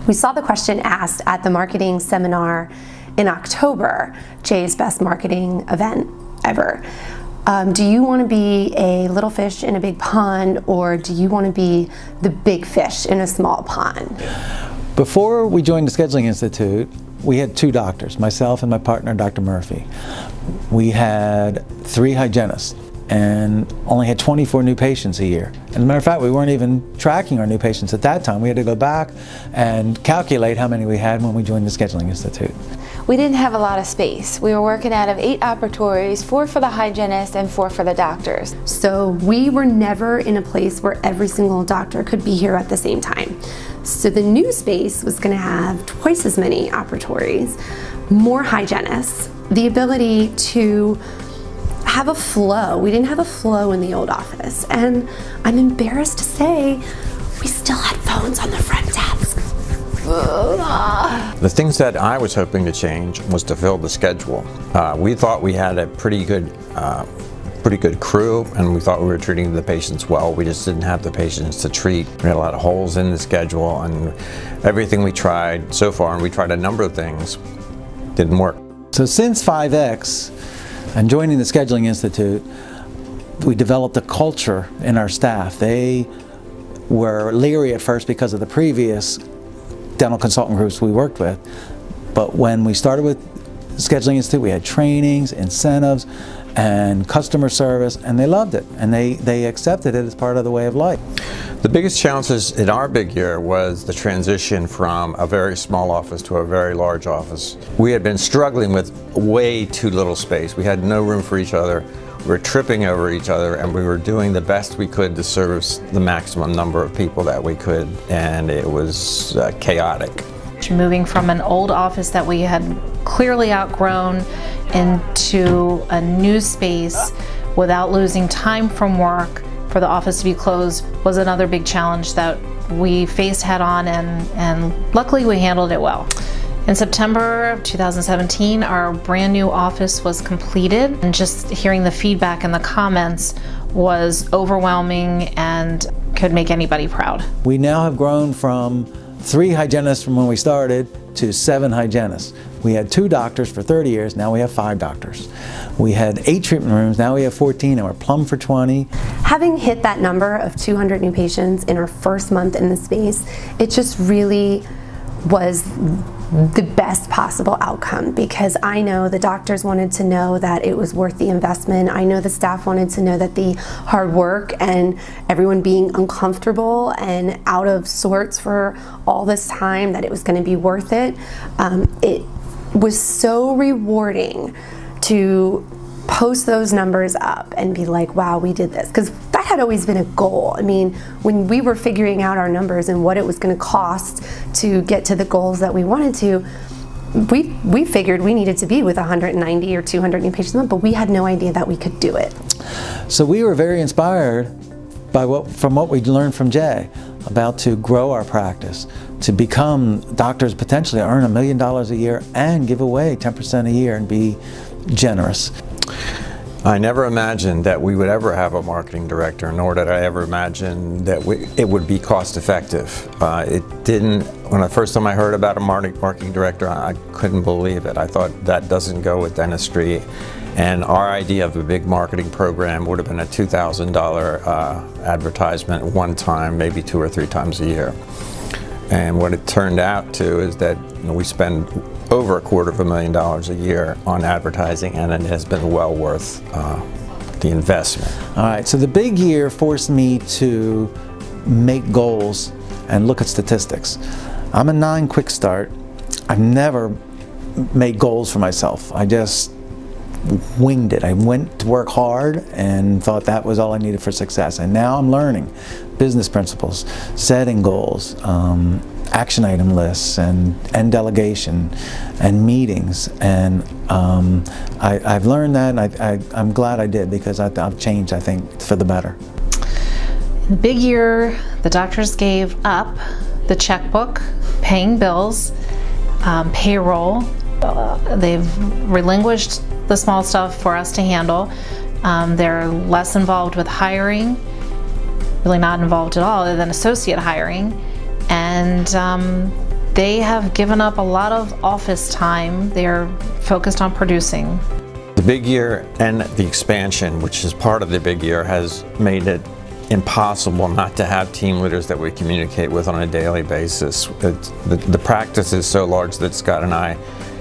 We saw the question asked at the marketing seminar in October, Jay's best marketing event ever. Do you want to be a little fish in a big pond, or do you want to be the big fish in a small pond? Before we joined the Scheduling Institute, we had 2 doctors, myself and my partner, Dr. Murphy. We had 3 hygienists and only had 24 new patients a year. As a matter of fact, we weren't even tracking our new patients at that time. We had to go back and calculate how many we had when we joined the Scheduling Institute. We didn't have a lot of space. We were working out of 8 operatories, 4 for the hygienists and 4 for the doctors. So we were never in a place where every single doctor could be here at the same time. So the new space was going to have twice as many operatories, more hygienists, the ability to have a flow. We didn't have a flow in the old office, and I'm embarrassed to say we still had phones on the front desk. The things that I was hoping to change was to fill the schedule. We thought we had a pretty good crew, and we thought we were treating the patients well. We just didn't have the patients to treat. We had a lot of holes in the schedule, and everything we tried so far, and we tried a number of things, didn't work. So since 5X and joining the Scheduling Institute, we developed a culture in our staff. They were leery at first because of the previous dental consultant groups we worked with, but when we started with the Scheduling Institute, we had trainings, incentives, and customer service, and they loved it, and they accepted it as part of the way of life. The biggest challenges in our big year was the transition from a very small office to a very large office. We had been struggling with way too little space. We had no room for each other. We were tripping over each other, and we were doing the best we could to service the maximum number of people that we could, and it was chaotic. Moving from an old office that we had clearly outgrown into a new space without losing time from work for the office to be closed was another big challenge that we faced head on, and luckily we handled it well. In September of 2017, our brand new office was completed, and just hearing the feedback and the comments was overwhelming and could make anybody proud. We now have grown from 3 hygienists from when we started to 7 hygienists. We had 2 doctors for 30 years, now we have 5 doctors. We had 8 treatment rooms, now we have 14, and we're plumbed for 20. Having hit that number of 200 new patients in our first month in the space, it just really was the best possible outcome, because I know the doctors wanted to know that it was worth the investment. I know the staff wanted to know that the hard work and everyone being uncomfortable and out of sorts for all this time, that it was going to be worth it. It was so rewarding to post those numbers up and be like, wow, we did this, because that had always been a goal. I mean, when we were figuring out our numbers and what it was going to cost to get to the goals that we wanted to, we figured we needed to be with 190 or 200 new patients a month, but we had no idea that we could do it. So we were very inspired by from what we learned from Jay about to grow our practice, to become doctors, potentially earn $1 million a year and give away 10% a year and be generous. I never imagined that we would ever have a marketing director, nor did I ever imagine that it would be cost effective. When the first time I heard about a marketing director, I couldn't believe it. I thought that doesn't go with dentistry. And our idea of a big marketing program would have been a $2,000 advertisement one time, maybe 2 or 3 times a year. And what it turned out to is that we spend over $250,000 a year on advertising, and it has been well worth the investment. All right, so the big year forced me to make goals and look at statistics. I'm a 9 quick start. I've never made goals for myself. I just winged it. I went to work hard and thought that was all I needed for success. And now I'm learning business principles, setting goals, action item lists, and delegation, and meetings. And I've learned that, and I'm glad I did, because I've changed, I think, for the better. In the big year, the doctors gave up the checkbook, paying bills, payroll. They've relinquished the small stuff for us to handle. They're less involved with hiring, really not involved at all, other than associate hiring. And they have given up a lot of office time. They're focused on producing. The big year and the expansion, which is part of the big year, has made it impossible not to have team leaders that we communicate with on a daily basis. The practice is so large that Scott and I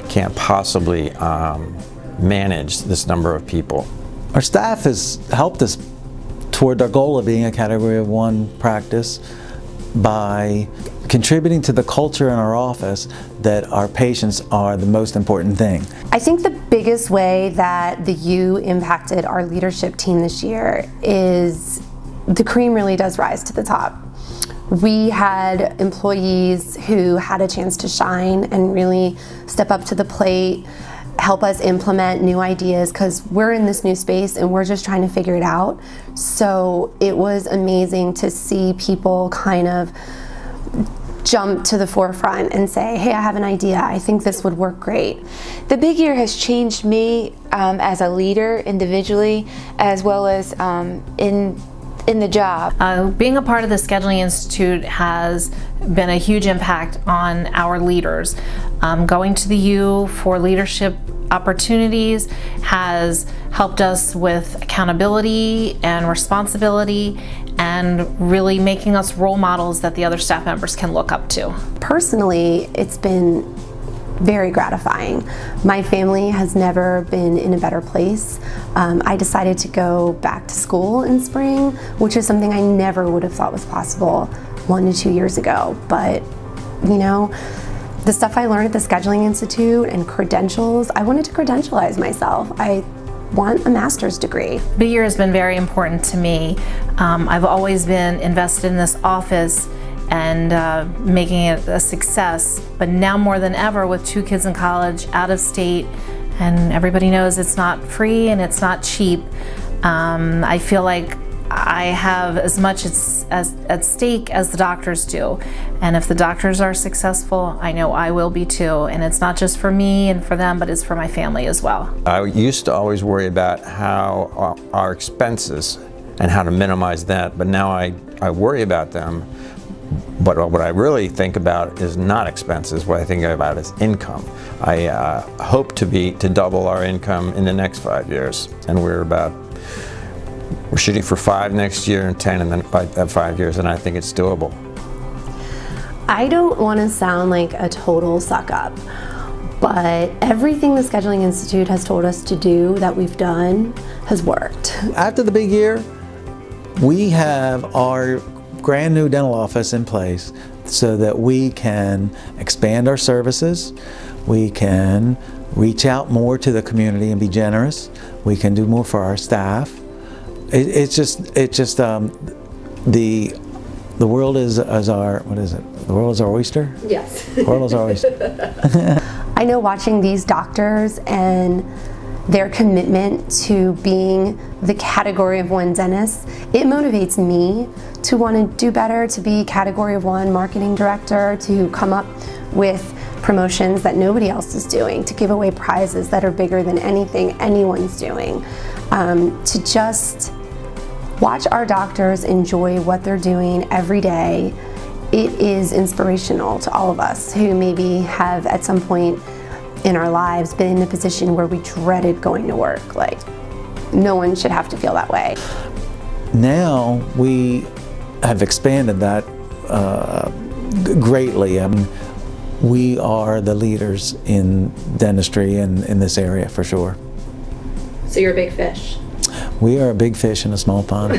can't possibly manage this number of people. Our staff has helped us toward our goal of being a Category of 1 practice by contributing to the culture in our office that our patients are the most important thing. I think the biggest way that the U impacted our leadership team this year is the cream really does rise to the top. We had employees who had a chance to shine and really step up to the plate, help us implement new ideas, because we're in this new space and we're just trying to figure it out. So it was amazing to see people kind of jump to the forefront and say, hey, I have an idea, I think this would work great. The big year has changed me as a leader individually, as well as in the job. Being a part of the Scheduling Institute has been a huge impact on our leaders. Going to the U for leadership opportunities has helped us with accountability and responsibility, and really making us role models that the other staff members can look up to. Personally, it's been very gratifying. My family has never been in a better place. I decided to go back to school in spring, which is something I never would have thought was possible 1 to 2 years ago. But, you know, the stuff I learned at the Scheduling Institute and credentials, I wanted to credentialize myself. I want a master's degree. Big year has been very important to me. I've always been invested in this office and making it a success, but now more than ever, with 2 kids in college, out of state, and everybody knows it's not free and it's not cheap, I feel like I have as much at stake as the doctors do. And if the doctors are successful, I know I will be too. And it's not just for me and for them, but it's for my family as well. I used to always worry about how our expenses and how to minimize that, but now I worry about them. But what I really think about is not expenses. What I think about is income. I hope to double our income in the next 5 years, and we're shooting for 5 next year and 10 in the 5 years, and I think it's doable. I don't want to sound like a total suck up, but everything the Scheduling Institute has told us to do that we've done has worked. After the big year, we have our brand new dental office in place so that we can expand our services, we can reach out more to the community and be generous, we can do more for our staff. The world is our, what is it? The world is our oyster? Yes. The world is our oyster. I know watching these doctors and their commitment to being the Category of 1 dentist, it motivates me to want to do better, to be Category of 1 marketing director, to come up with promotions that nobody else is doing, to give away prizes that are bigger than anything anyone's doing, to just watch our doctors enjoy what they're doing every day. It is inspirational to all of us who maybe have at some point in our lives been in a position where we dreaded going to work. Like, no one should have to feel that way. Now we have expanded that greatly. I mean, we are the leaders in dentistry in this area for sure. So you're a big fish. We are a big fish in a small pond.